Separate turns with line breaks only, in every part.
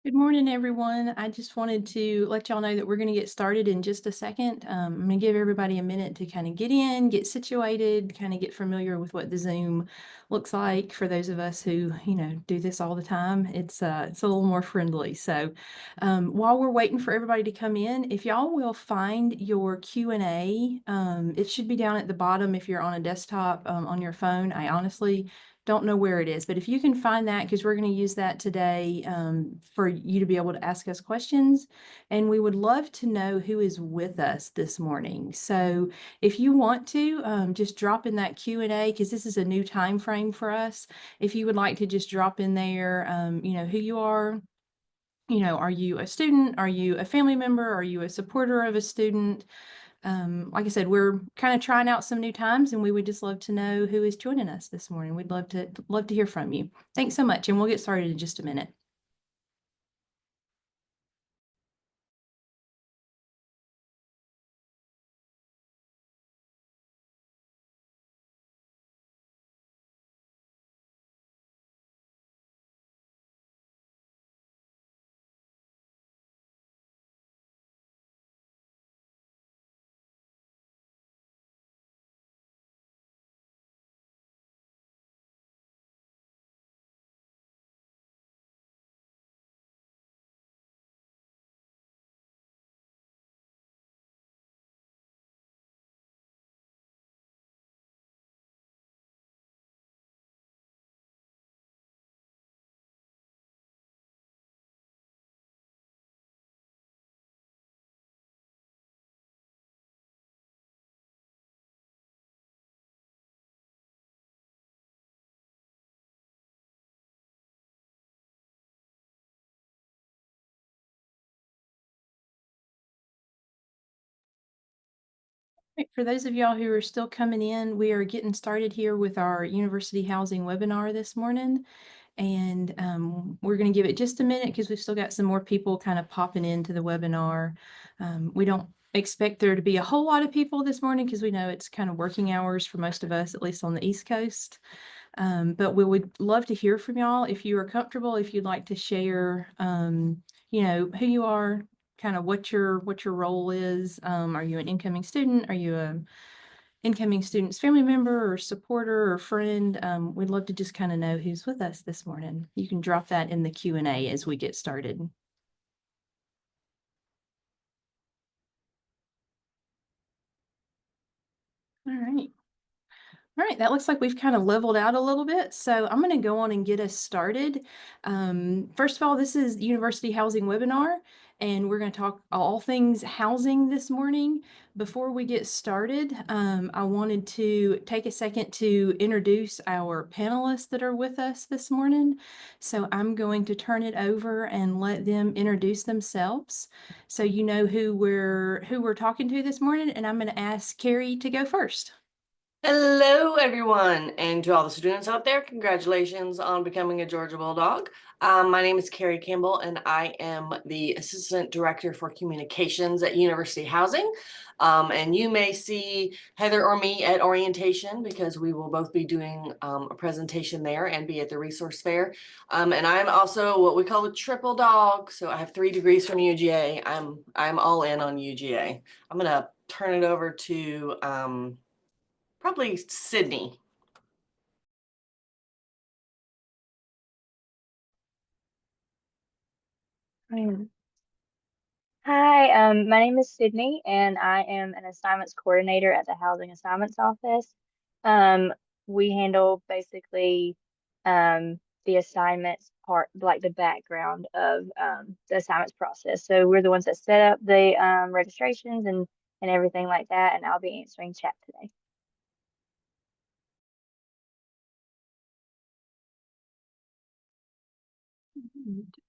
Good morning, everyone. I just wanted to let y'all know that we're going to get started in just a second. I'm going to give everybody a minute to kind of get in, get situated, kind of get familiar with what the Zoom looks like for those of us who, do this all the time. It's a little more friendly. So while we're waiting for everybody to come in, if y'all will find your Q&A, it should be down at the bottom if you're on a desktop on your phone. I honestly don't know where it is, but if you can find that, because we're going to use that today for you to be able to ask us questions. And we would love to know who is with us this morning. So if you want to, just drop in that Q&A, because this is a new time frame for us. If you would like to just drop in there, who you are. Are you a student? Are you a family member? Are you a supporter of a student? Like I said, we're kind of trying out some new times, and we would just love to know who is joining us this morning. We'd love to hear from you. Thanks so much, and we'll get started in just a minute. For those of y'all who are still coming in, we are getting started here with our University Housing webinar this morning. And we're going to give it just a minute because we've still got some more people kind of popping into the webinar. We don't expect there to be a whole lot of people this morning because we know it's kind of working hours for most of us, at least on the East Coast. But we would love to hear from y'all if you are comfortable, if you'd like to share, who you are, kind of what your role is. Are you an incoming student? Are you a incoming student's family member or supporter or friend? We'd love to just kind of know who's with us this morning. You can drop that in the Q&A as we get started. All right. All right, that looks like we've kind of leveled out a little bit. So I'm going to go on and get us started. First of all, this is University Housing Webinar, and we're going to talk all things housing this morning. Before we get started, I wanted to take a second to introduce our panelists that are with us this morning. So I'm going to turn it over and let them introduce themselves, so you know who we're talking to this morning. And I'm going to ask Carrie to go first.
Hello, everyone, and to all the students out there, congratulations on becoming a Georgia Bulldog. My name is Carrie Campbell, and I am the Assistant Director for Communications at University Housing. And you may see Heather or me at orientation because we will both be doing a presentation there and be at the resource fair. And I'm also what we call a triple dog, so I have 3 degrees from UGA. I'm all in on UGA. I'm gonna turn it over to probably Sydney.
Hi, my name is Sydney, and I am an assignments coordinator at the Housing Assignments Office. Um, we handle basically the assignments part, like the background of the assignments process. So we're the ones that set up the registrations and everything like that, and I'll be answering chat today.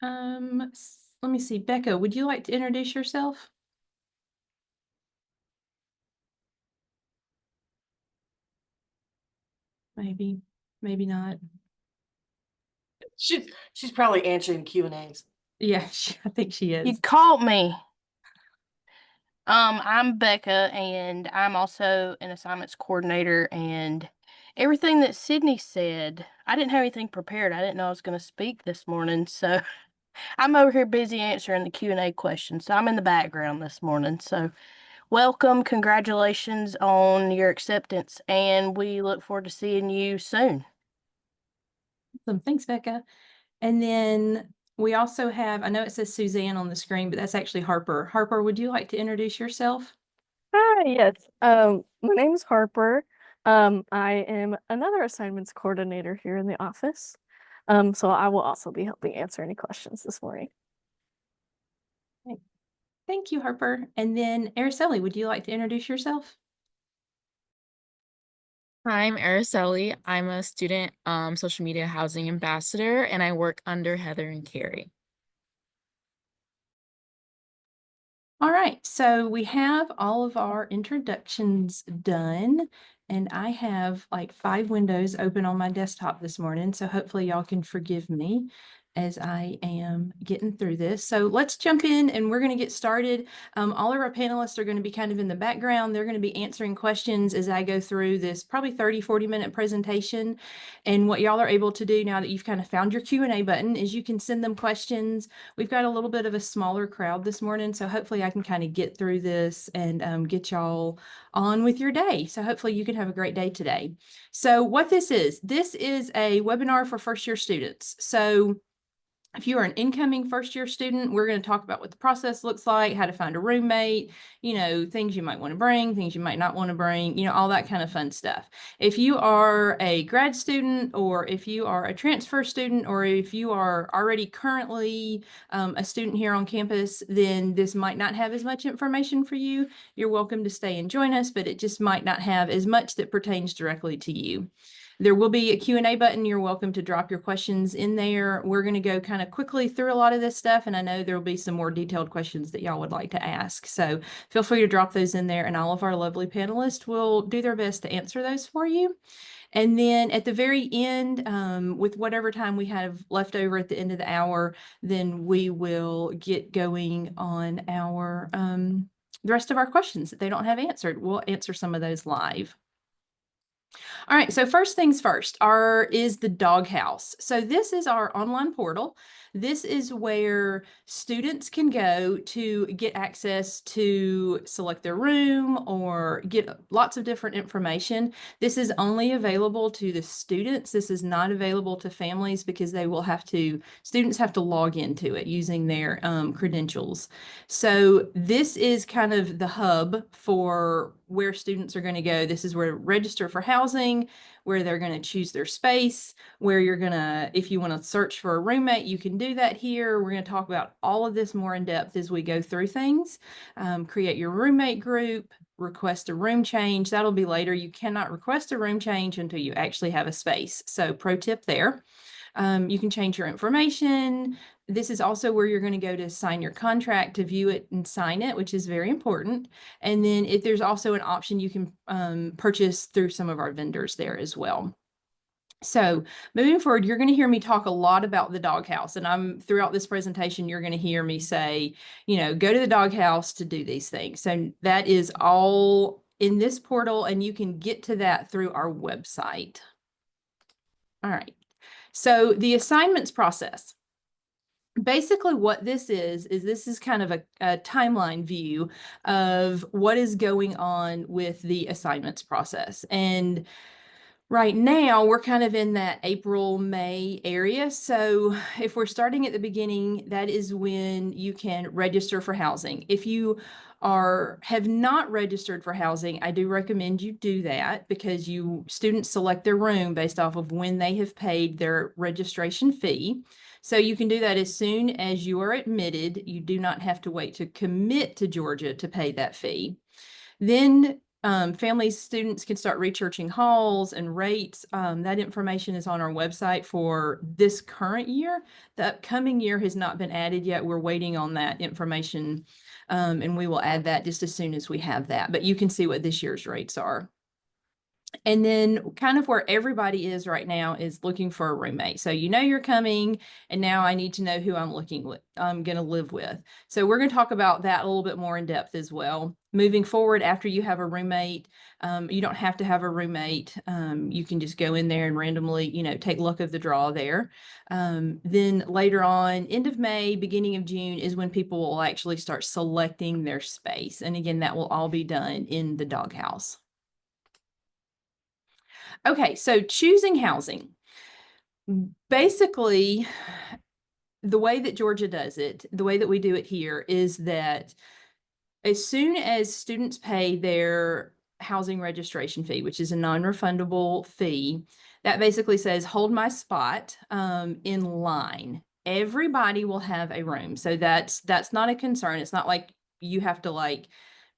Let me see. Becca, would you like to introduce yourself? Maybe, maybe not.
She's probably answering Q&As.
Yeah, I think she
You
is.
caught me. I'm Becca, and I'm also an assignments coordinator, and everything that Sydney said, I didn't have anything prepared. I didn't know I was going to speak this morning, so I'm over here busy answering the Q&A questions, so I'm in the background this morning. So welcome, congratulations on your acceptance, and we look forward to seeing you soon.
Awesome. Thanks, Becca. And then we also have, I know it says Suzanne on the screen, but that's actually Harper. Harper, would you like to introduce yourself?
Hi, yes. My name is Harper. I am another assignments coordinator here in the office. So I will also be helping answer any questions this morning.
Thank you, Harper. And then Araceli, would you like to introduce yourself?
Hi, I'm Araceli. I'm a student social media housing ambassador, and I work under Heather and Carrie.
All right, so we have all of our introductions done, and I have like 5 windows open on my desktop this morning, so hopefully y'all can forgive me as I am getting through this. So let's jump in and we're going to get started. All of our panelists are going to be kind of in the background. They're going to be answering questions as I go through this probably 30-40 minute presentation. And what y'all are able to do now that you've kind of found your Q&A button is you can send them questions. We've got a little bit of a smaller crowd this morning, so hopefully I can kind of get through this and get y'all on with your day. So hopefully you can have a great day today. So what this is a webinar for first-year students. So if you are an incoming first-year student, we're going to talk about what the process looks like, how to find a roommate, you know, things you might want to bring, things you might not want to bring, you know, all that kind of fun stuff. If you are a grad student, or if you are a transfer student, or if you are already currently a student here on campus, then this might not have as much information for you. You're welcome to stay and join us, but it just might not have as much that pertains directly to you. There will be a Q&A button. You're welcome to drop your questions in there. We're going to go kind of quickly through a lot of this stuff, and I know there will be some more detailed questions that y'all would like to ask. So feel free to drop those in there, and all of our lovely panelists will do their best to answer those for you. And then at the very end, with whatever time we have left over at the end of the hour, then we will get going on our the rest of our questions that they don't have answered. We'll answer some of those live. All right, so first things first is the Dawg House. So this is our online portal. This is where students can go to get access to select their room or get lots of different information. This is only available to the students. This is not available to families because students have to log into it using their credentials. So this is kind of the hub for where students are going to go. This is where to register for housing, where they're going to choose their space, where you're going to, if you want to search for a roommate, you can do that here. We're going to talk about all of this more in depth as we go through things. Create your roommate group, request a room change. That'll be later. You cannot request a room change until you actually have a space. So pro tip there. You can change your information. This is also where you're going to go to sign your contract, to view it and sign it, which is very important. And then if there's also an option, you can purchase through some of our vendors there as well. So moving forward, you're going to hear me talk a lot about the Dawg House, and throughout this presentation, you're going to hear me say, you know, go to the Dawg House to do these things. So that is all in this portal, and you can get to that through our website. All right. So the assignments process. Basically what this is kind of a timeline view of what is going on with the assignments process. And right now we're kind of in that April, May area. So if we're starting at the beginning, that is when you can register for housing. If you have not registered for housing, I do recommend you do that, because students select their room based off of when they have paid their registration fee. So you can do that as soon as you are admitted. You do not have to wait to commit to Georgia to pay that fee. Then families, students can start researching halls and rates. That information is on our website for this current year. The upcoming year has not been added yet. We're waiting on that information, and we will add that just as soon as we have that. But you can see what this year's rates are. And then kind of where everybody is right now is looking for a roommate. So you know you're coming, and now I need to know who I'm going to live with. So we're going to talk about that a little bit more in depth as well. Moving forward, after you have a roommate, you don't have to have a roommate. You can just go in there and randomly, take luck of the draw there. Then later on, end of May, beginning of June is when people will actually start selecting their space. And again, that will all be done in the Dawg House. Okay, so choosing housing. Basically, the way that Georgia does it, the way that we do it here is that as soon as students pay their housing registration fee, which is a non-refundable fee, that basically says, hold my spot in line. Everybody will have a room. So that's not a concern. It's not like you have to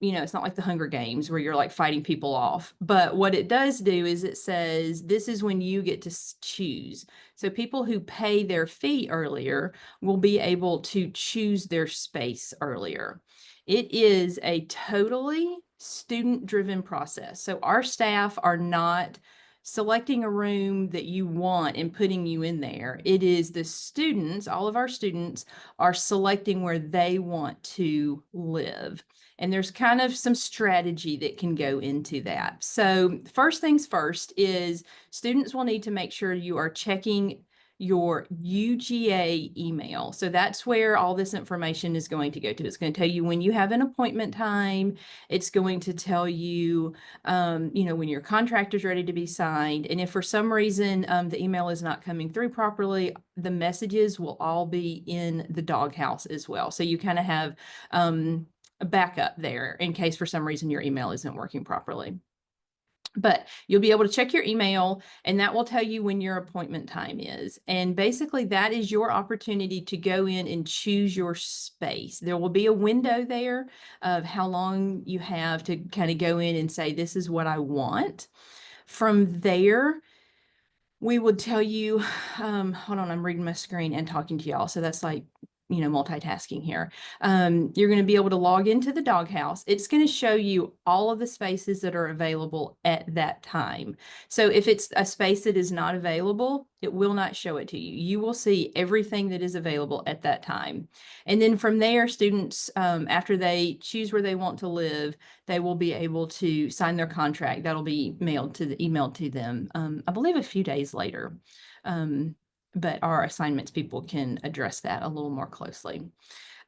it's not like the Hunger Games where you're like fighting people off. But what it does do is it says, this is when you get to choose. So people who pay their fee earlier will be able to choose their space earlier. It is a totally student-driven process. So our staff are not selecting a room that you want and putting you in there. It is the students, all of our students are selecting where they want to live. And there's kind of some strategy that can go into that. So first things first is students will need to make sure you are checking your UGA email. So that's where all this information is going to go to. It's going to tell you when you have an appointment time. It's going to tell you, when your contract is ready to be signed. And if for some reason the email is not coming through properly, the messages will all be in the Dawg House as well. So you kind of have a backup there in case for some reason your email isn't working properly. But you'll be able to check your email, and that will tell you when your appointment time is. And basically that is your opportunity to go in and choose your space. There will be a window there of how long you have to kind of go in and say, this is what I want. From there, we would tell you, hold on, I'm reading my screen and talking to y'all. So that's like, multitasking here. You're going to be able to log into the Dawg House. It's going to show you all of the spaces that are available at that time. So if it's a space that is not available, it will not show it to you. You will see everything that is available at that time. And then from there, students, after they choose where they want to live, they will be able to sign their contract. That'll be emailed to them, I believe a few days later. But our assignments people can address that a little more closely.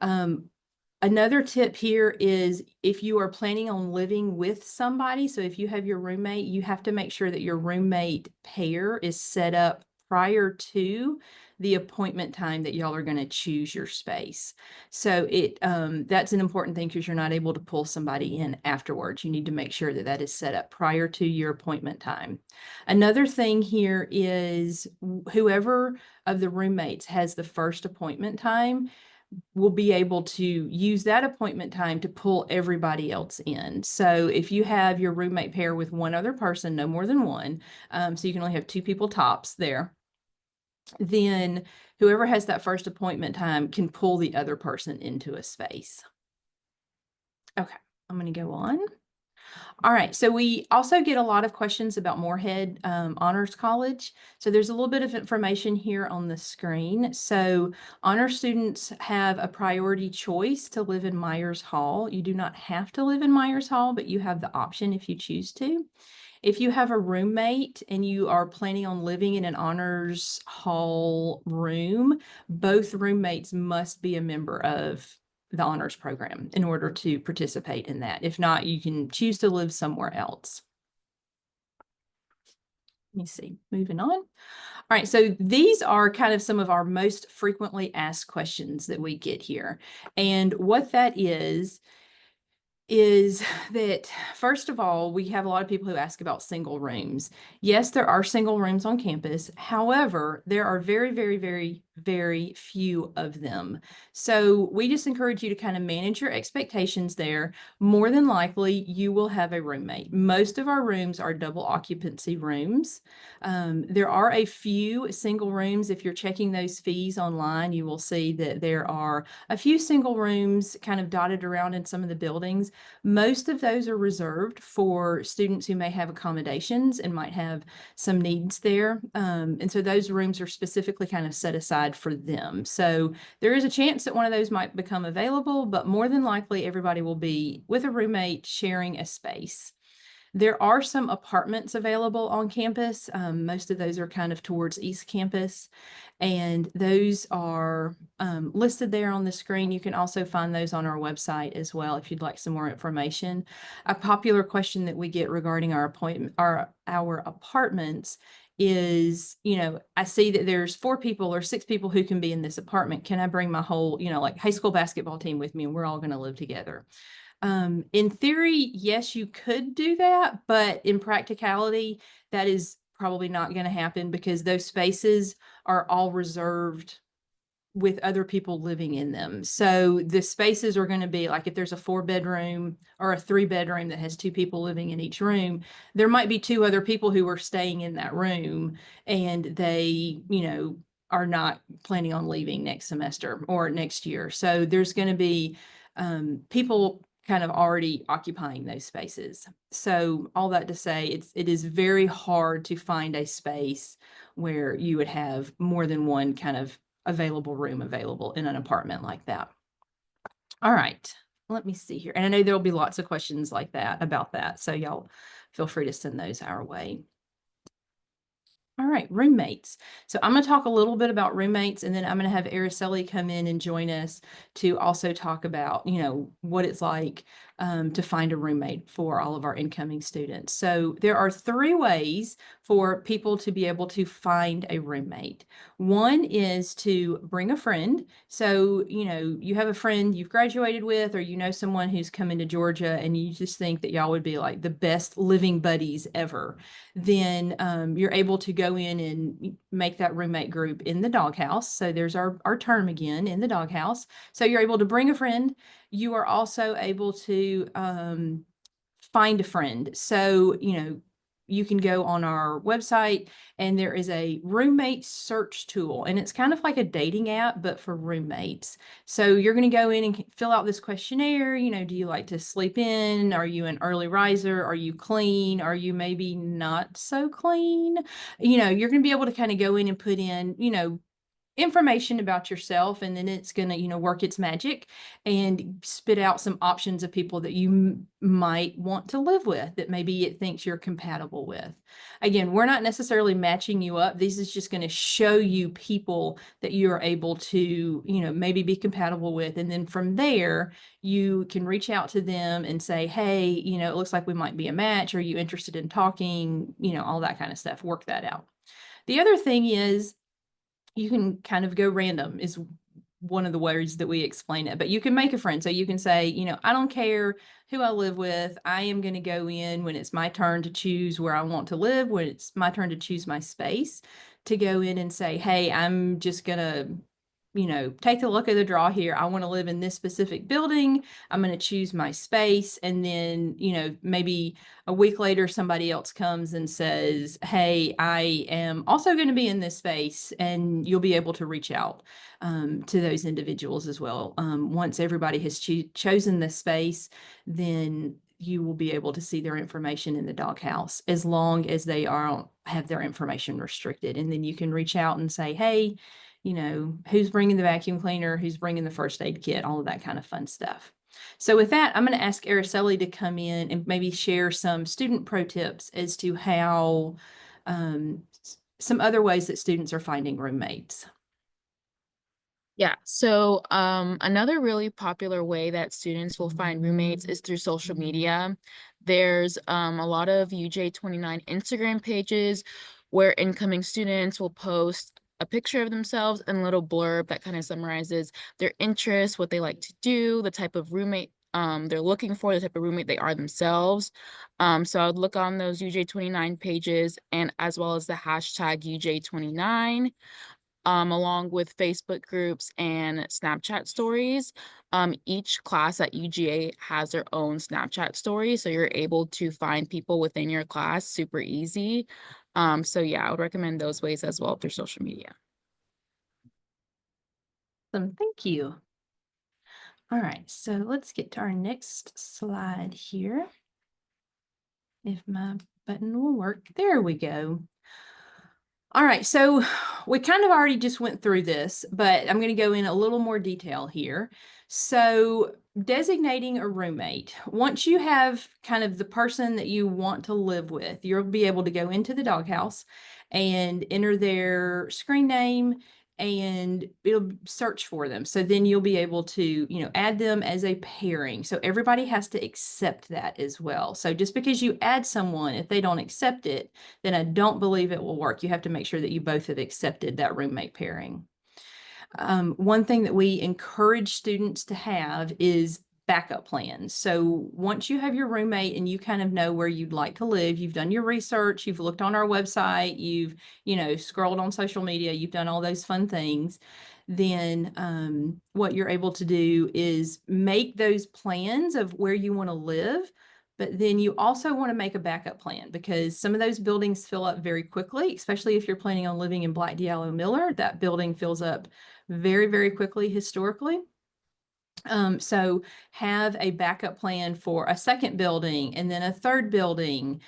Another tip here is if you are planning on living with somebody, so if you have your roommate, you have to make sure that your roommate pair is set up prior to the appointment time that y'all are going to choose your space. So that's an important thing because you're not able to pull somebody in afterwards. You need to make sure that that is set up prior to your appointment time. Another thing here is whoever of the roommates has the first appointment time will be able to use that appointment time to pull everybody else in. So if you have your roommate pair with one other person, no more than one, so you can only have 2 people tops there, then whoever has that first appointment time can pull the other person into a space. Okay, I'm going to go on. All right, so we also get a lot of questions about Morehead Honors College. So there's a little bit of information here on the screen. So honor students have a priority choice to live in Myers Hall. You do not have to live in Myers Hall, but you have the option if you choose to. If you have a roommate and you are planning on living in an honors hall room, both roommates must be a member of the honors program in order to participate in that. If not, you can choose to live somewhere else. Let me see, moving on. All right, so these are kind of some of our most frequently asked questions that we get here. And what that is that, first of all, we have a lot of people who ask about single rooms. Yes, there are single rooms on campus. However, there are very, very, very very few of them. So we just encourage you to kind of manage your expectations there. More than likely, you will have a roommate. Most of our rooms are double occupancy rooms. There are a few single rooms. If you're checking those fees online, you will see that there are a few single rooms kind of dotted around in some of the buildings. Most of those are reserved for students who may have accommodations and might have some needs there. And so those rooms are specifically kind of set aside for them. So there is a chance that one of those might become available, but more than likely everybody will be with a roommate sharing a space. There are some apartments available on campus. Most of those are kind of towards East Campus, and those are listed there on the screen. You can also find those on our website as well if you'd like some more information. A popular question that we get regarding our apartments is, I see that there's 4 people or 6 people who can be in this apartment. Can I bring my whole, like high school basketball team with me and we're all going to live together? In theory, yes, you could do that, but in practicality, that is probably not going to happen because those spaces are all reserved with other people living in them. So the spaces are going to be like if there's a 4-bedroom or a 3-bedroom that has 2 people living in each room, there might be 2 other people who are staying in that room and they, are not planning on leaving next semester or next year. So there's going to be people kind of already occupying those spaces. So all that to say, it is very hard to find a space where you would have more than one kind of room available in an apartment like that. All right, let me see here. And I know there'll be lots of questions like that about that. So y'all feel free to send those our way. All right, roommates. So I'm going to talk a little bit about roommates, and then I'm going to have Araceli come in and join us to also talk about, what it's like to find a roommate for all of our incoming students. So there are 3 ways for people to be able to find a roommate. One is to bring a friend. So, you have a friend you've graduated with, or someone who's coming to Georgia and you just think that y'all would be like the best living buddies ever. Then you're able to go in and make that roommate group in the Dawg House. So there's our term again, in the Dawg House. So you're able to bring a friend. You are also able to find a friend. So, you can go on our website and there is a roommate search tool, and it's kind of like a dating app, but for roommates. So you're going to go in and fill out this questionnaire. Do you like to sleep in? Are you an early riser? Are you clean? Are you maybe not so clean? You're going to be able to kind of go in and put in, information about yourself, and then it's going to, work its magic and spit out some options of people that you might want to live with that maybe it thinks you're compatible with. Again, we're not necessarily matching you up. This is just going to show you people that you are able to, maybe be compatible with. And then from there, you can reach out to them and say, hey, it looks like we might be a match. Are you interested in talking? All that kind of stuff. Work that out. The other thing is, you can kind of go random is one of the ways that we explain it, but you can make a friend. So you can say, I don't care who I live with. I am going to go in when it's my turn to choose where I want to live, when it's my turn to choose my space, to go in and say, hey, I'm just going to, take the luck of the draw here. I want to live in this specific building. I'm going to choose my space. And then, maybe a week later, somebody else comes and says, hey, I am also going to be in this space, and you'll be able to reach out to those individuals as well. Once everybody has chosen the space, then you will be able to see their information in the Dawg House, as long as they have their information restricted. And then you can reach out and say, hey, who's bringing the vacuum cleaner, who's bringing the first aid kit, all of that kind of fun stuff. So with that, I'm going to ask Araceli to come in and maybe share some student pro tips as to how some other ways that students are finding roommates.
Yeah, so another really popular way that students will find roommates is through social media. There's a lot of UGA 29 Instagram pages where incoming students will post a picture of themselves and a little blurb that kind of summarizes their interests, what they like to do, the type of roommate they're looking for, the type of roommate they are themselves. So I would look on those UGA 29 pages, and as well as the hashtag UGA 29. along with Facebook groups and Snapchat stories. Each class at UGA has their own Snapchat story, so you're able to find people within your class super easy. So yeah, I would recommend those ways as well through social media.
Thank you. All right, so let's get to our next slide here. If my button will work. There we go. All right, so we kind of already just went through this, but I'm going to go in a little more detail here. So designating a roommate. Once you have kind of the person that you want to live with, you'll be able to go into the Dawg House and enter their screen name, and it'll search for them. So then you'll be able to, add them as a pairing. So everybody has to accept that as well. So just because you add someone, if they don't accept it, then I don't believe it will work. You have to make sure that you both have accepted that roommate pairing. One thing that we encourage students to have is backup plans. So once you have your roommate and you kind of know where you'd like to live, you've done your research, you've looked on our website, you've, scrolled on social media, you've done all those fun things, then what you're able to do is make those plans of where you want to live. But then you also want to make a backup plan, because some of those buildings fill up very quickly, especially if you're planning on living in Black Diallo Miller. That building fills up very, very quickly historically. So have a backup plan for a second building and then a third building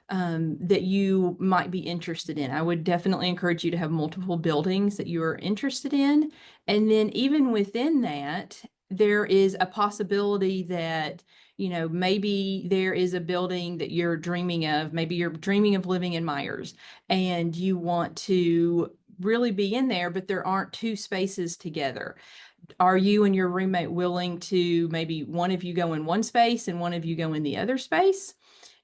that you might be interested in. I would definitely encourage you to have multiple buildings that you are interested in. And then even within that, there is a possibility that, maybe there is a building that you're dreaming of. Maybe you're dreaming of living in Myers and you want to really be in there, but there aren't two spaces together. Are you and your roommate willing to maybe one of you go in one space and one of you go in the other space,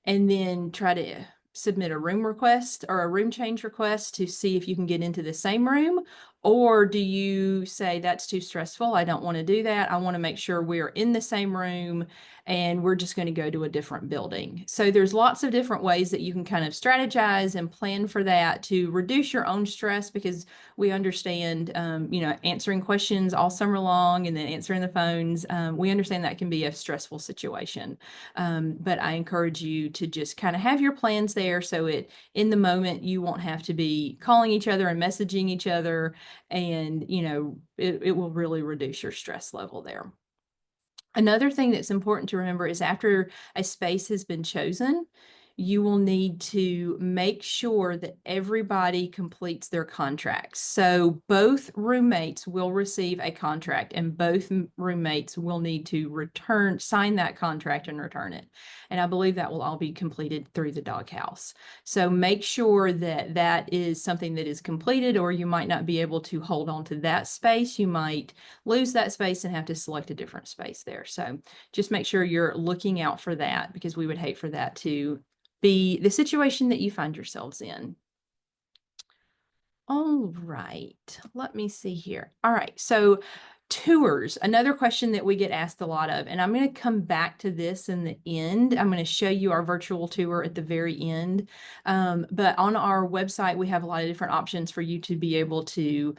and then try to submit a room request or a room change request to see if you can get into the same room? Or do you say that's too stressful, I don't want to do that, I want to make sure we're in the same room and we're just going to go to a different building? So there's lots of different ways that you can kind of strategize and plan for that to reduce your own stress, because we understand, answering questions all summer long and then answering the phones, we understand that can be a stressful situation. But I encourage you to just kind of have your plans there, so in the moment you won't have to be calling each other and messaging each other, and it will really reduce your stress level there. Another thing that's important to remember is after a space has been chosen, you will need to make sure that everybody completes their contracts. So both roommates will receive a contract, and both roommates will need to sign that contract and return it. And I believe that will all be completed through the Dawg House. So make sure that that is something that is completed, or you might not be able to hold on to that space. You might lose that space and have to select a different space there. So just make sure you're looking out for that, because we would hate for that to be the situation that you find yourselves in. All right, let me see here. All right, so tours, another question that we get asked a lot of, and I'm going to come back to this in the end. I'm going to show you our virtual tour at the very end. But on our website, we have a lot of different options for you to be able to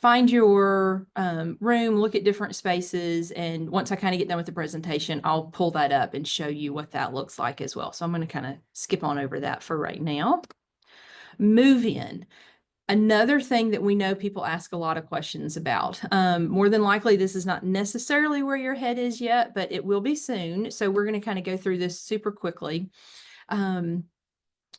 find your room, look at different spaces. And once I kind of get done with the presentation, I'll pull that up and show you what that looks like as well. So I'm going to kind of skip on over that for right now. Move in. Another thing that we know people ask a lot of questions about. More than likely, this is not necessarily where your head is yet, but it will be soon. So we're going to kind of go through this super quickly.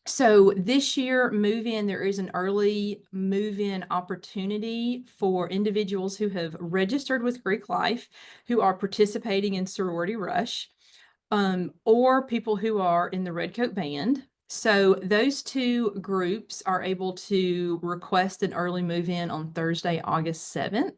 So this year, move-in, there is an early move-in opportunity for individuals who have registered with Greek Life, who are participating in Sorority Rush, or people who are in the Redcoat Band. So those two groups are able to request an early move-in on Thursday, August 7th.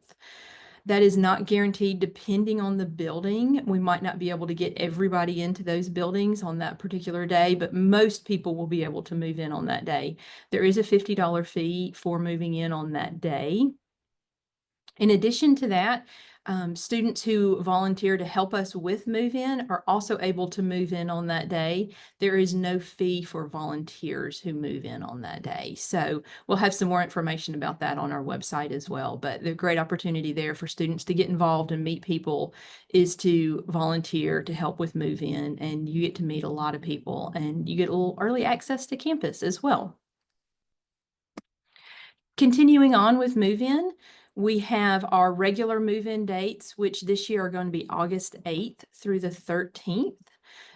That is not guaranteed depending on the building. We might not be able to get everybody into those buildings on that particular day, but most people will be able to move in on that day. There is a $50 fee for moving in on that day. In addition to that, Students who volunteer to help us with move-in are also able to move in on that day. There is no fee for volunteers who move in on that day. So we'll have some more information about that on our website as well. But the great opportunity there for students to get involved and meet people is to volunteer to help with move-in, and you get to meet a lot of people and you get a little early access to campus as well. Continuing on with move-in, we have our regular move-in dates, which this year are going to be August 8th through the 13th.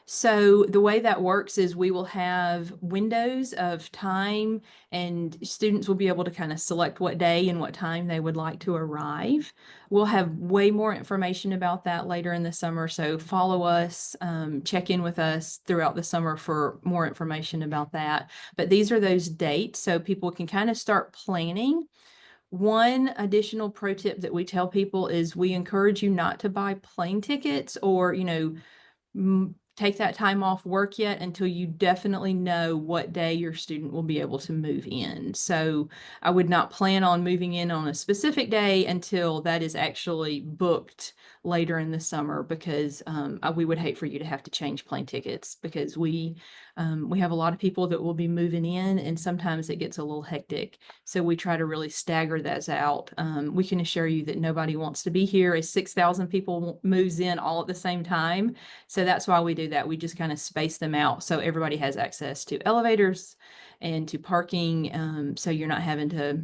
So the way that works is we will have windows of time, and students will be able to kind of select what day and what time they would like to arrive. We'll have way more information about that later in the summer, so follow us, check in with us throughout the summer for more information about that. But these are those dates, so people can kind of start planning. One additional pro tip that we tell people is we encourage you not to buy plane tickets or, take that time off work yet until you definitely know what day your student will be able to move in. So I would not plan on moving in on a specific day until that is actually booked later in the summer, because we would hate for you to have to change plane tickets, because we have a lot of people that will be moving in, and sometimes it gets a little hectic. So we try to really stagger those out. We can assure you that nobody wants to be here as 6,000 people moves in all at the same time. So that's why we do that. We just kind of space them out so everybody has access to elevators and to parking. So you're not having to,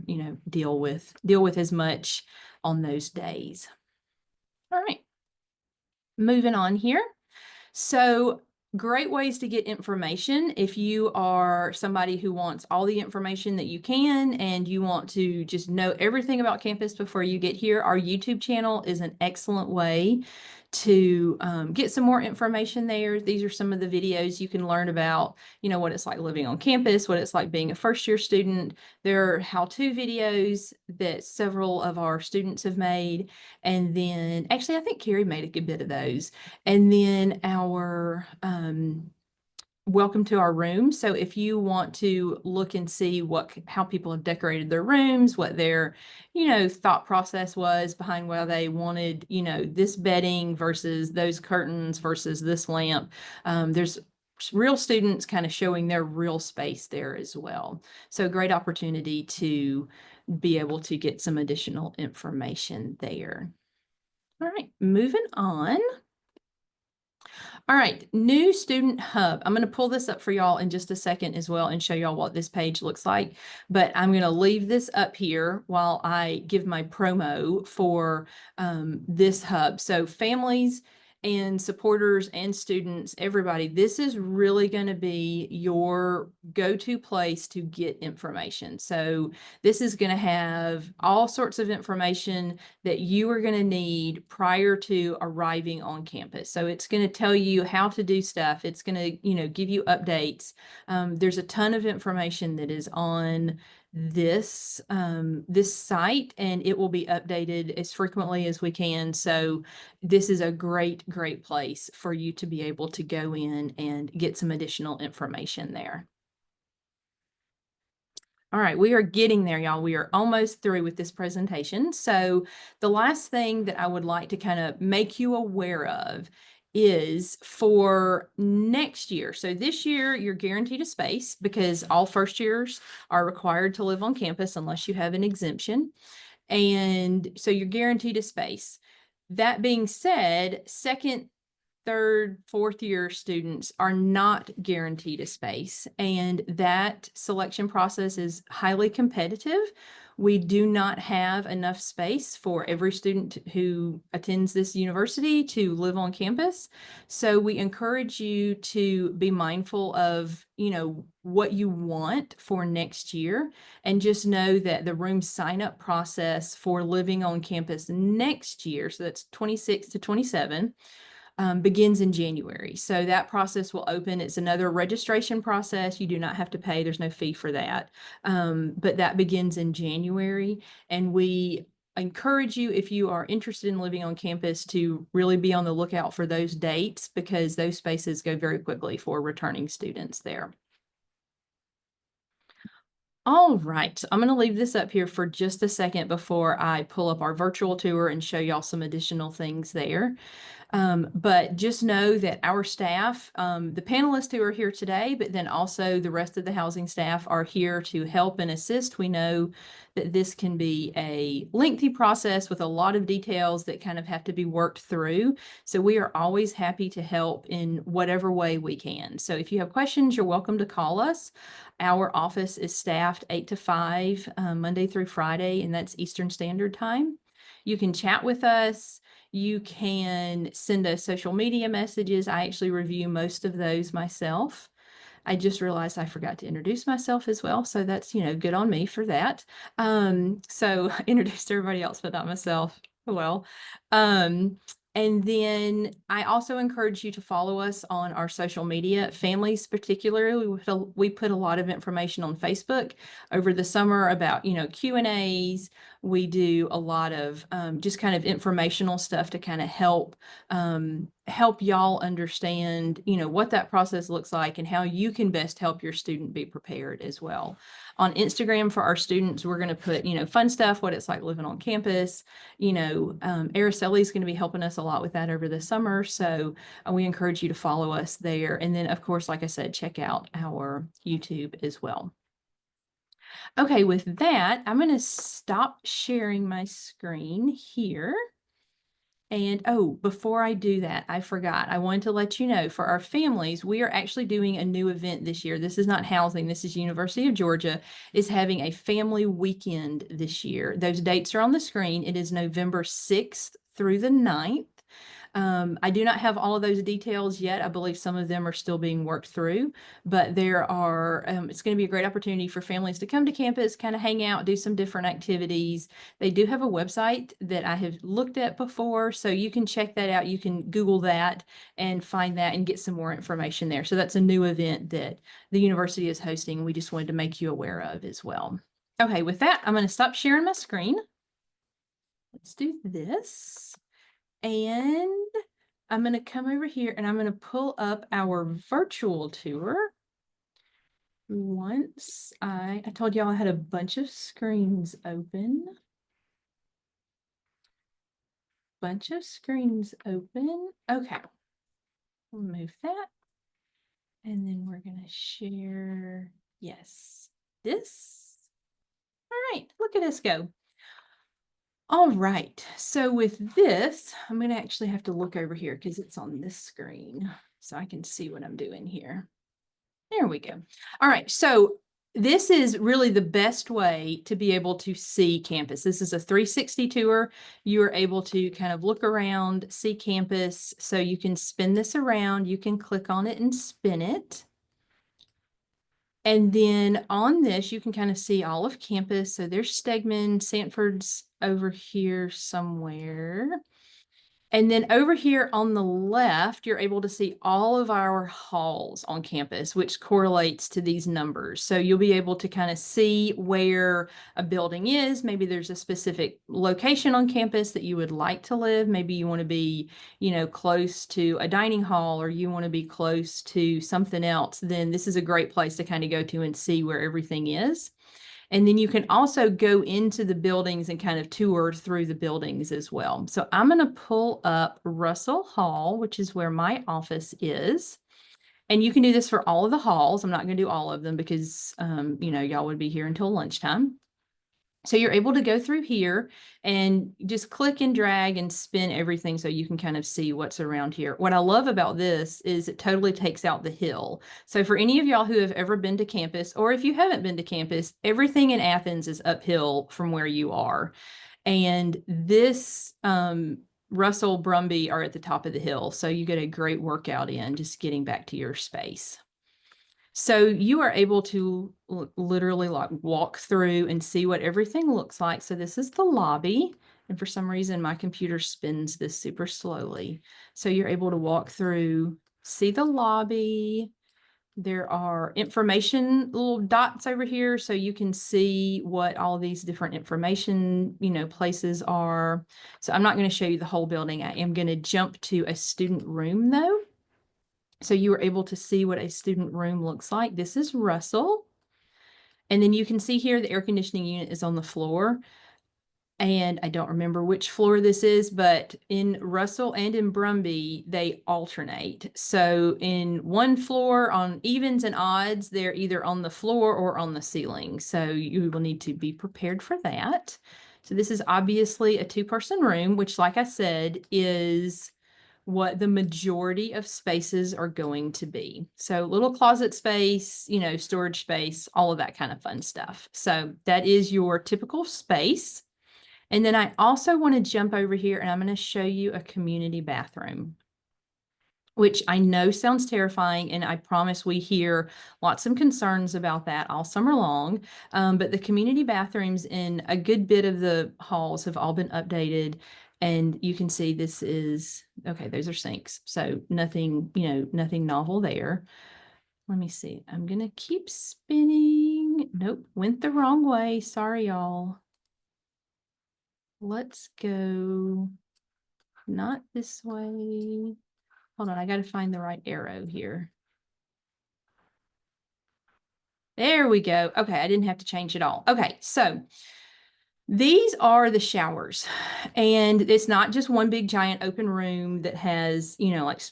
deal with as much on those days. All right. Moving on here. So great ways to get information. If you are somebody who wants all the information that you can and you want to just know everything about campus before you get here, our YouTube channel is an excellent way to get some more information there. These are some of the videos you can learn about, what it's like living on campus, what it's like being a first-year student. There are how-to videos that several of our students have made. And then, actually, I think Carrie made a good bit of those. And then our welcome to our room. So if you want to look and see how people have decorated their rooms, what their, thought process was behind why they wanted, this bedding versus those curtains versus this lamp, there's real students kind of showing their real space there as well. So great opportunity to be able to get some additional information there. All right, moving on. All right, new student hub. I'm going to pull this up for y'all in just a second as well and show y'all what this page looks like. But I'm going to leave this up here while I give my promo for this hub. So families and supporters and students, everybody, this is really going to be your go-to place to get information. So this is going to have all sorts of information that you are going to need prior to arriving on campus. So it's going to tell you how to do stuff. It's going to, give you updates. There's a ton of information that is on this site, and it will be updated as frequently as we can. So this is a great place for you to be able to go in and get some additional information there. All right, we are getting there, y'all. We are almost through with this presentation. So the last thing that I would like to kind of make you aware of is for next year. So this year, you're guaranteed a space because all first years are required to live on campus unless you have an exemption. And so you're guaranteed a space. That being said, second, third, fourth year students are not guaranteed a space, and that selection process is highly competitive. We do not have enough space for every student who attends this university to live on campus. So we encourage you to be mindful of, what you want for next year, and just know that the room sign up process for living on campus next year, so that's 26 to 27, begins in January. So that process will open. It's another registration process. You do not have to pay. There's no fee for that. But that begins in January. And we encourage you, if you are interested in living on campus, to really be on the lookout for those dates, because those spaces go very quickly for returning students there. All right, so I'm going to leave this up here for just a second before I pull up our virtual tour and show y'all some additional things there. But just know that our staff, the panelists who are here today, but then also the rest of the housing staff are here to help and assist. We know that this can be a lengthy process with a lot of details that kind of have to be worked through. So we are always happy to help in whatever way we can. So if you have questions, you're welcome to call us. Our office is staffed 8 to 5, Monday through Friday, and that's Eastern Standard Time. You can chat with us. You can send us social media messages. I actually review most of those myself. I just realized I forgot to introduce myself as well. So that's, good on me for that. So I introduced everybody else, but not myself. Well, and then I also encourage you to follow us on our social media. Families particularly, we put a lot of information on Facebook over the summer about, Q&As. We do a lot of just kind of informational stuff to kind of help y'all understand, what that process looks like and how you can best help your student be prepared as well. On Instagram for our students, we're going to put, fun stuff, what it's like living on campus. Araceli is going to be helping us a lot with that over the summer. So we encourage you to follow us there. And then, of course, like I said, check out our YouTube as well. Okay, with that, I'm going to stop sharing my screen here. And before I do that, I forgot. I wanted to let you know for our families, we are actually doing a new event this year. This is not housing. This is University of Georgia is having a family weekend this year. Those dates are on the screen. It is November 6th through the 9th. I do not have all of those details yet. I believe some of them are still being worked through, but there are, it's going to be a great opportunity for families to come to campus, kind of hang out, do some different activities. They do have a website that I have looked at before, so you can check that out. You can Google that and find that and get some more information there. So that's a new event that the university is hosting. We just wanted to make you aware of as well. Okay, with that, I'm going to stop sharing my screen. Let's do this. And I'm going to come over here and I'm going to pull up our virtual tour. Once I told y'all I had a bunch of screens open. Okay. We'll move that. And then we're going to share, yes, this. All right, look at us go. All right, so with this, I'm going to actually have to look over here because it's on this screen so I can see what I'm doing here. There we go. All right, so this is really the best way to be able to see campus. This is a 360 tour. You are able to kind of look around, see campus. So you can spin this around. You can click on it and spin it. And then on this, you can kind of see all of campus. So there's Stegman, Sanford's over here somewhere. And then over here on the left, you're able to see all of our halls on campus, which correlates to these numbers. So you'll be able to kind of see where a building is. Maybe there's a specific location on campus that you would like to live. Maybe you want to be, close to a dining hall, or you want to be close to something else. Then this is a great place to kind of go to and see where everything is. And then you can also go into the buildings and kind of tour through the buildings as well. So I'm going to pull up Russell Hall, which is where my office is. And you can do this for all of the halls. I'm not going to do all of them because, y'all would be here until lunchtime. So you're able to go through here and just click and drag and spin everything so you can kind of see what's around here. What I love about this is it totally takes out the hill. So for any of y'all who have ever been to campus, or if you haven't been to campus, everything in Athens is uphill from where you are. And this Russell, Brumby are at the top of the hill. So you get a great workout in just getting back to your space. So you are able to literally walk through and see what everything looks like. So this is the lobby. And for some reason, my computer spins this super slowly. So you're able to walk through, see the lobby. There are information little dots over here. So you can see what all these different information, places are. So I'm not going to show you the whole building. I am going to jump to a student room though. So you were able to see what a student room looks like. This is Russell. And then you can see here the air conditioning unit is on the floor. And I don't remember which floor this is, but in Russell and in Brumby, they alternate. So in one floor on evens and odds, they're either on the floor or on the ceiling. So you will need to be prepared for that. So this is obviously a 2-person room, which, like I said, is what the majority of spaces are going to be. So little closet space, you know, storage space, all of that kind of fun stuff. So that is your typical space. And then I also want to jump over here and I'm going to show you a community bathroom, which I know sounds terrifying. And I promise we hear lots of concerns about that all summer long. But the community bathrooms in a good bit of the halls have all been updated. And you can see this is, okay, those are sinks. So nothing, you know, nothing novel there. Let me see. I'm going to keep spinning. Nope, went the wrong way. Sorry, y'all. Let's go not this way. Hold on, I got to find the right arrow here. There we go. Okay, I didn't have to change it all. Okay, so these are the showers. And it's not just one big giant open room that has, you know, like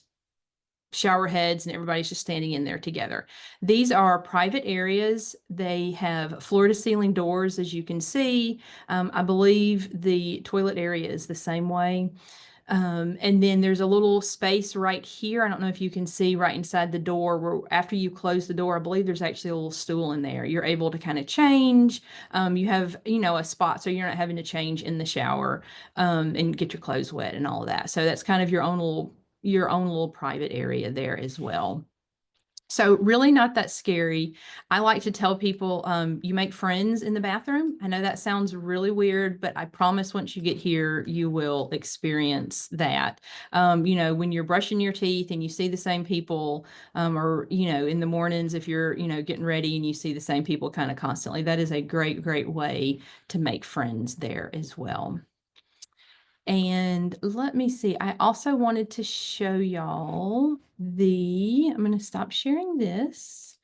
shower heads and everybody's just standing in there together. These are private areas. They have floor to ceiling doors, as you can see. I believe the toilet area is the same way. And then there's a little space right here. I don't know if you can see right inside the door where after you close the door, I believe there's actually a little stool in there. You're able to kind of change. You have, you know, a spot so you're not having to change in the shower and get your clothes wet and all of that. So that's kind of your own little private area there as well. So really not that scary. I like to tell people, you make friends in the bathroom. I know that sounds really weird, but I promise once you get here, you will experience that. You know, when you're brushing your teeth and you see the same people, or, you know, in the mornings, if you're, you know, getting ready and you see the same people kind of constantly, that is a great, great way to make friends there as well. And let me see, I also wanted to show y'all I'm going to stop sharing this.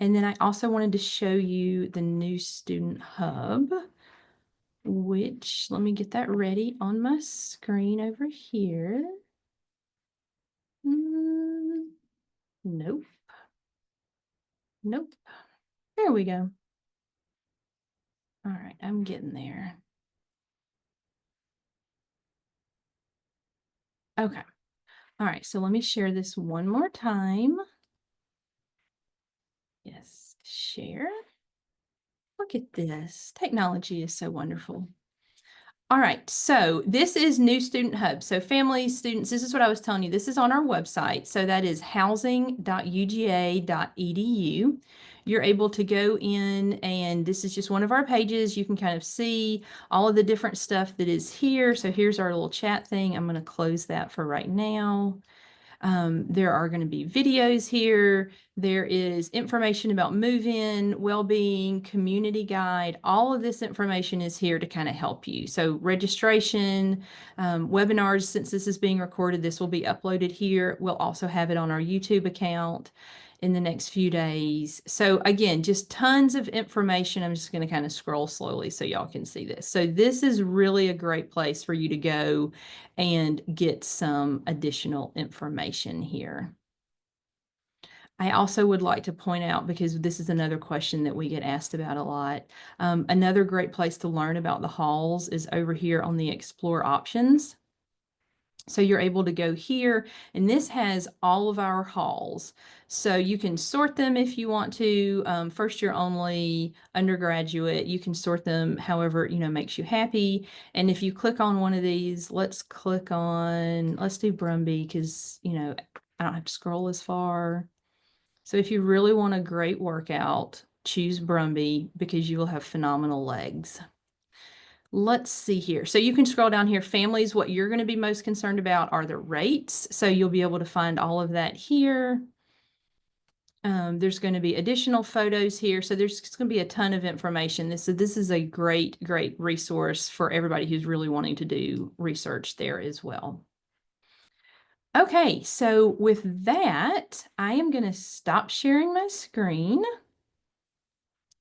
And then I also wanted to show you the new student hub, which let me get that ready on my screen over here. Nope. Nope. There we go. All right, I'm getting there. Okay. All right, so let me share this one more time. Yes, share. Look at this. Technology is so wonderful. All right, so this is New Student Hub. So families, students, this is what I was telling you. This is on our website. So that is housing.uga.edu. You're able to go in and this is just one of our pages. You can kind of see all of the different stuff that is here. So here's our little chat thing. I'm going to close that for right now. There are going to be videos here. There is information about move-in, well-being, community guide. All of this information is here to kind of help you. So registration, webinars, since this is being recorded, this will be uploaded here. We'll also have it on our YouTube account in the next few days. So again, just tons of information. I'm just going to kind of scroll slowly so y'all can see this. So this is really a great place for you to go and get some additional information here. I also would like to point out, because this is another question that we get asked about a lot, another great place to learn about the halls is over here on the Explore options. So you're able to go here, and this has all of our halls. So you can sort them if you want to, first year only, undergraduate, you can sort them however, you know, makes you happy. And if you click on one of these, let's do Brumby because, you know, I don't have to scroll as far. So if you really want a great workout, choose Brumby because you will have phenomenal legs. Let's see here. So you can scroll down here. Families, what you're going to be most concerned about are the rates. So you'll be able to find all of that here. There's going to be additional photos here. So there's going to be a ton of information. This is a great, great resource for everybody who's really wanting to do research there as well. Okay, so with that, I am going to stop sharing my screen.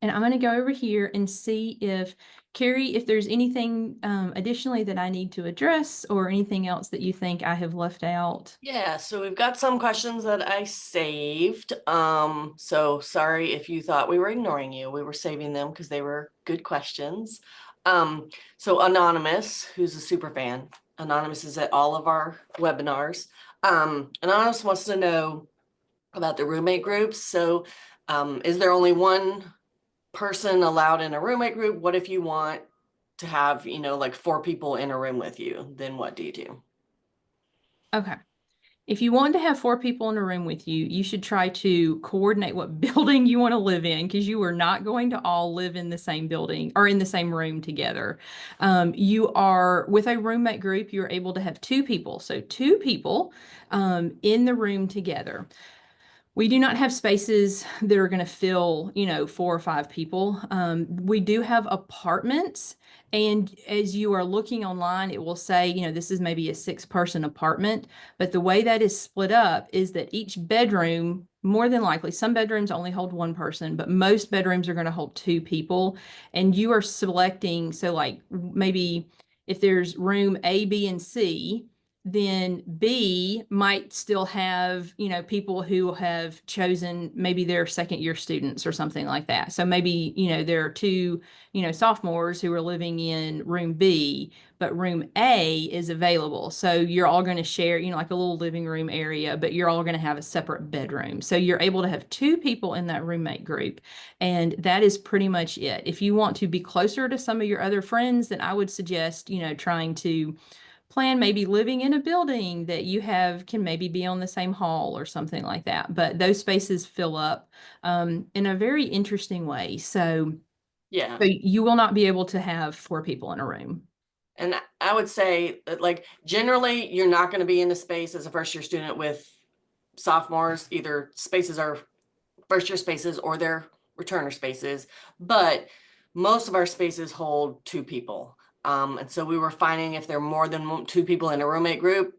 And I'm going to go over here and see if, Carrie, if there's anything additionally that I need to address or anything else that you think I have left out.
Yeah, so we've got some questions that I saved. So sorry if you thought we were ignoring you. We were saving them because they were good questions. So Anonymous, who's a super fan, Anonymous is at all of our webinars. Anonymous wants to know about the roommate groups. So is there only one person allowed in a roommate group? What if you want to have, like 4 people in a room with you? Then what do you do?
Okay. If you want to have 4 people in a room with you, you should try to coordinate what building you want to live in, because you are not going to all live in the same building or in the same room together. You are with a roommate group, you're able to have 2 people. So 2 people in the room together. We do not have spaces that are going to fill, 4 or 5 people. We do have apartments. And as you are looking online, it will say, this is maybe a 6-person apartment. But the way that is split up is that each bedroom, more than likely, some bedrooms only hold 1 person, but most bedrooms are going to hold 2 people. And you are selecting, so like maybe if there's room A, B, and C, then B might still have, people who have chosen, maybe they're 2nd-year students or something like that. So maybe, there are 2, sophomores who are living in room B, but room A is available. So you're all going to share, like a little living room area, but you're all going to have a separate bedroom. So you're able to have 2 people in that roommate group. And that is pretty much it. If you want to be closer to some of your other friends, then I would suggest, trying to plan maybe living in a building that you have can maybe be on the same hall or something like that. But those spaces fill up in a very interesting way. So you will not be able to have 4 people in a room.
And I would say that, like, generally, you're not going to be in a space as a first-year student with sophomores. Either spaces are first-year spaces or they're returner spaces. But most of our spaces hold 2 people. And so we were finding if there are more than 2 people in a roommate group,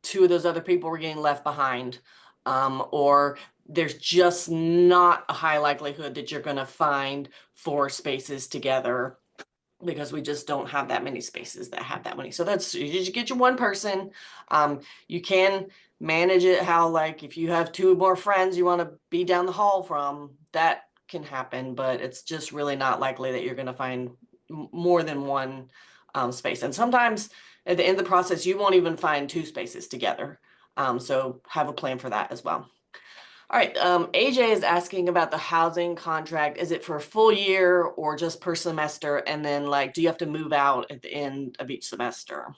2 of those other people were getting left behind. Or there's just not a high likelihood that you're going to find 4 spaces together, because we just don't have that many spaces that have that many. So that's, you just get your 1 person. You can manage it how, like, if you have 2 more friends you want to be down the hall from, that can happen, but it's just really not likely that you're going to find more than 1 space. And sometimes at the end of the process, you won't even find 2 spaces together. So have a plan for that as well. All right, AJ is asking about the housing contract. Is it for a full year or just per semester? And then, like, do you have to move out at the end of each semester?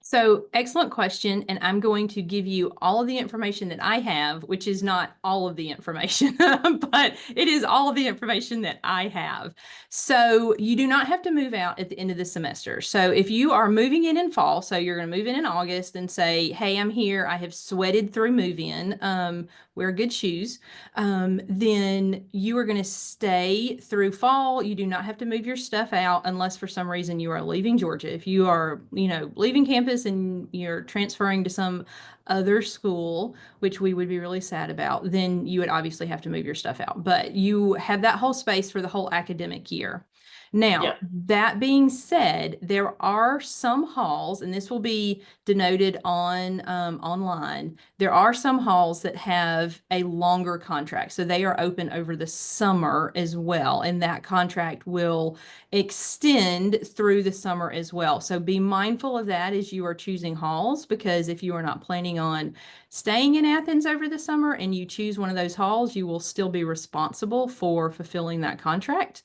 So excellent question. And I'm going to give you all of the information that I have, which is not all of the information, but it is all of the information that I have. So you do not have to move out at the end of the semester. So if you are moving in fall, so you're going to move in August and say, hey, I'm here, I have sweated through move-in, wear good shoes, then you are going to stay through fall. You do not have to move your stuff out unless for some reason you are leaving Georgia. If you are, leaving campus and you're transferring to some other school, which we would be really sad about, then you would obviously have to move your stuff out. But you have that whole space for the whole academic year. Now, that being said, there are some halls, and this will be denoted on online. There are some halls that have a longer contract, so they are open over the summer as well, and that contract will extend through the summer as well. So be mindful of that as you are choosing halls, because if you are not planning on staying in Athens over the summer and you choose one of those halls, you will still be responsible for fulfilling that contract.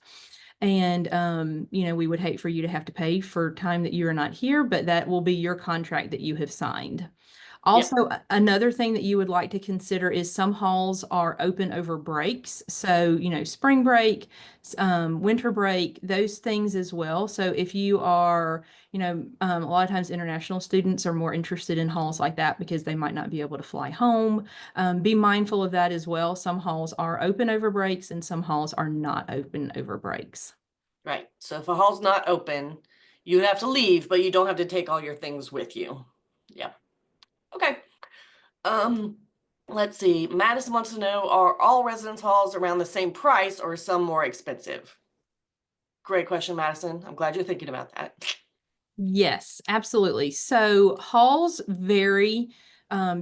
And, we would hate for you to have to pay for time that you are not here, but that will be your contract that you have signed. Also, another thing that you would like to consider is some halls are open over breaks. So, spring break, winter break, those things as well. So if you are, a lot of times international students are more interested in halls like that because they might not be able to fly home. Be mindful of that as well. Some halls are open over breaks and some halls are not open over breaks.
Right. So if a hall's not open, you have to leave, but you don't have to take all your things with you. Yeah. Okay. let's see, Madison wants to know, are all residence halls around the same price or some more expensive? Great question, Madison. I'm glad you're thinking about that.
Yes, absolutely. So halls vary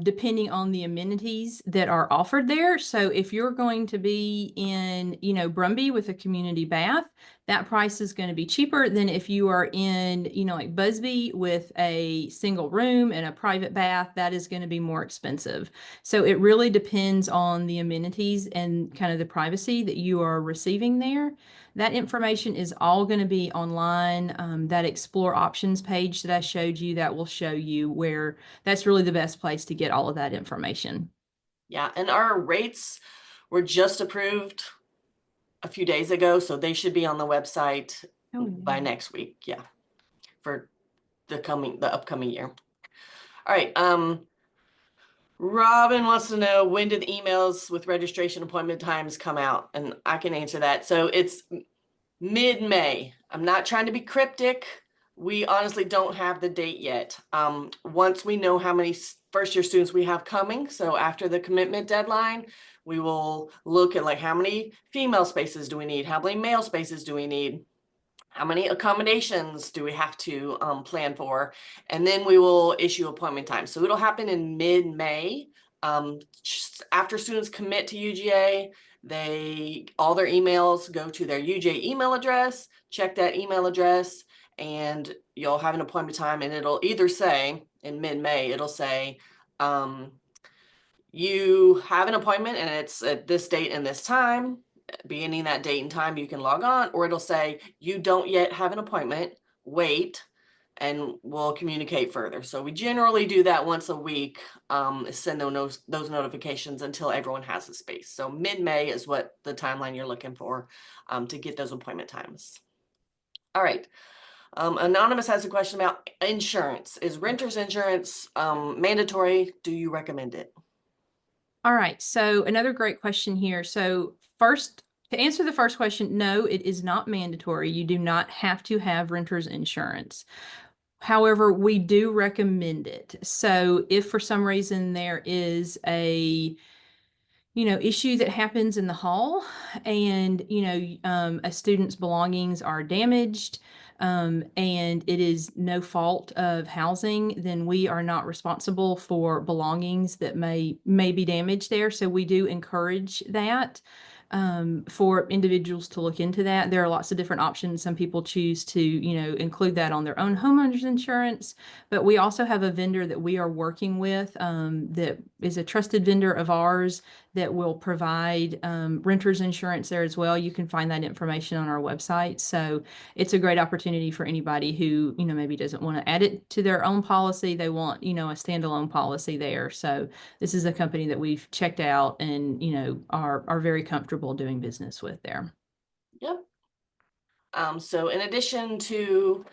depending on the amenities that are offered there. So if you're going to be in, Brumby with a community bath, that price is going to be cheaper than if you are in, like Busby with a single room and a private bath, that is going to be more expensive. So it really depends on the amenities and kind of the privacy that you are receiving there. That information is all going to be online. That Explore Options page that I showed you, that will show you where that's really the best place to get all of that information.
Yeah, and our rates were just approved a few days ago, so they should be on the website by next week. Yeah, for the upcoming year. All right. Robin wants to know, when did the emails with registration appointment times come out? And I can answer that. So it's mid-May. I'm not trying to be cryptic. We honestly don't have the date yet. Once we know how many first-year students we have coming, so after the commitment deadline, we will look at like how many female spaces do we need? How many male spaces do we need? How many accommodations do we have to plan for? And then we will issue appointment time. So it'll happen in mid-May. Just after students commit to UGA, all their emails go to their UGA email address. Check that email address, and you'll have an appointment time. And it'll either say in mid-May, it'll say, you have an appointment and it's at this date and this time. Beginning that date and time, you can log on, or it'll say, you don't yet have an appointment, wait, and we'll communicate further. So we generally do that once a week, send those notifications until everyone has a space. So mid-May is what the timeline you're looking for to get those appointment times. All right. Anonymous has a question about insurance. Is renter's insurance mandatory? Do you recommend it?
All right, so another great question here. So first, to answer the first question, no, it is not mandatory. You do not have to have renter's insurance. However, we do recommend it. So if for some reason there is a issue that happens in the hall and, a student's belongings are damaged, and it is no fault of housing, then we are not responsible for belongings that may be damaged there. So we do encourage that for individuals to look into that. There are lots of different options. Some people choose to, include that on their own homeowner's insurance, but we also have a vendor that we are working with that is a trusted vendor of ours that will provide renter's insurance there as well. You can find that information on our website. So it's a great opportunity for anybody who, maybe doesn't want to add it to their own policy. They want, a standalone policy there. So this is a company that we've checked out and, are very comfortable doing business with there.
Yep. So in addition to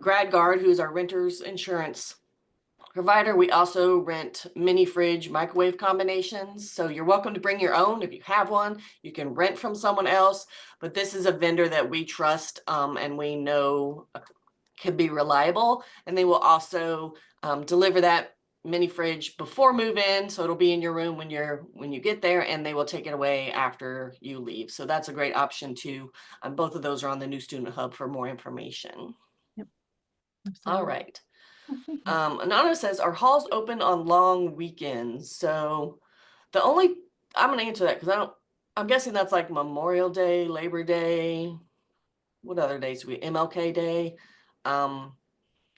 GradGuard, who's our renter's insurance provider, we also rent mini fridge microwave combinations. So you're welcome to bring your own if you have one. You can rent from someone else, but this is a vendor that we trust and we know can be reliable. And they will also deliver that mini fridge before move-in, so it'll be in your room when you get there, and they will take it away after you leave. So that's a great option too. Both of those are on the new Student Hub for more information.
Yep.
All right. Anonymous says, are halls open on long weekends? So I'm gonna answer that because I'm guessing that's like Memorial Day, Labor Day. What other days MLK Day?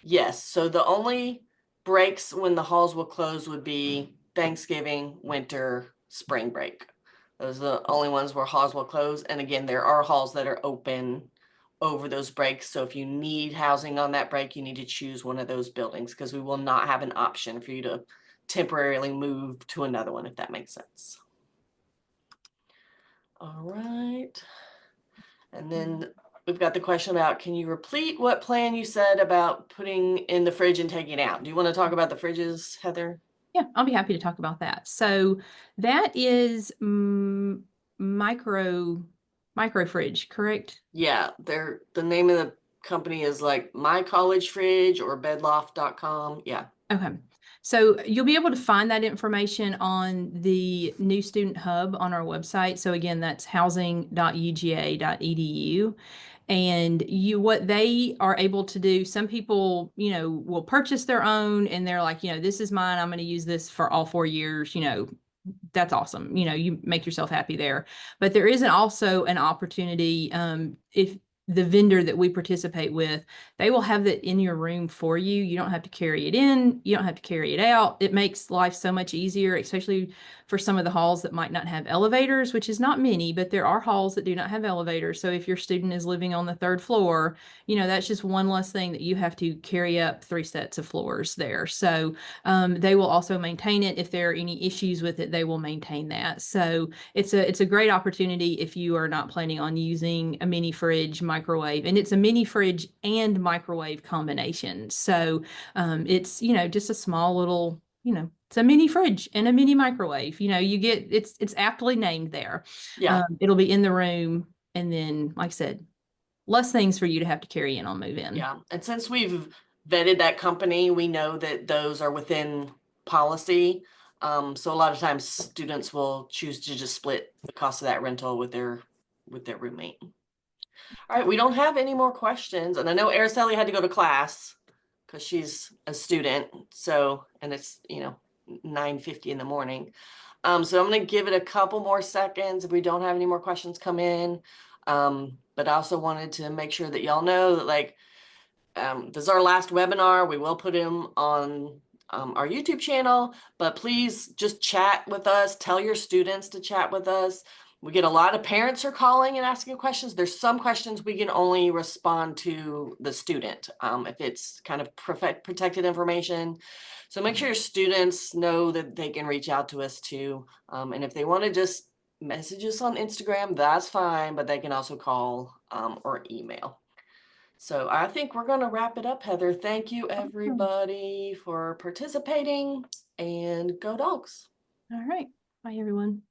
Yes, so the only breaks when the halls will close would be Thanksgiving, winter, spring break. Those are the only ones where halls will close. And again, there are halls that are open over those breaks. So if you need housing on that break, you need to choose one of those buildings because we will not have an option for you to temporarily move to another one, if that makes sense. All right. And then we've got the question about, can you repeat what plan you said about putting in the fridge and taking it out? Do you want to talk about the fridges, Heather?
Yeah, I'll be happy to talk about that. So that is micro fridge, correct?
Yeah, the name of the company is like My College Fridge or bedloft.com. Yeah.
Okay. So you'll be able to find that information on the new student hub on our website. So again, that's housing.uga.edu. And what they are able to do, some people, will purchase their own and they're like, this is mine. I'm going to use this for all 4 years, that's awesome. You make yourself happy there. But there is also an opportunity, if the vendor that we participate with, they will have that in your room for you. You don't have to carry it in. You don't have to carry it out. It makes life so much easier, especially for some of the halls that might not have elevators, which is not many, but there are halls that do not have elevators. So if your student is living on the 3rd floor, that's just one less thing that you have to carry up 3 sets of floors there. So they will also maintain it. If there are any issues with it, they will maintain that. So it's a great opportunity if you are not planning on using a mini fridge, microwave, and it's a mini fridge and microwave combination. So it's, just a small little, it's a mini fridge and a mini microwave. You get it's aptly named there.
Yeah.
It'll be in the room, and then, like I said, less things for you to have to carry in on move-in.
Yeah. And since we've vetted that company, we know that those are within policy. So a lot of times students will choose to just split the cost of that rental with their roommate. All right, we don't have any more questions. And I know Araceli had to go to class because she's a student. So, and it's, 9:50 in the morning. So I'm going to give it a couple more seconds if we don't have any more questions come in. But I also wanted to make sure that y'all know that this is our last webinar. We will put him on our YouTube channel, but please just chat with us. Tell your students to chat with us. We get a lot of parents are calling and asking questions. There's some questions we can only respond to the student if it's kind of protected information. So make sure your students know that they can reach out to us too. And if they want to just message us on Instagram, that's fine, but they can also call or email. So I think we're going to wrap it up, Heather. Thank you, everybody, for participating, and go Dogs.
All right. Bye, everyone.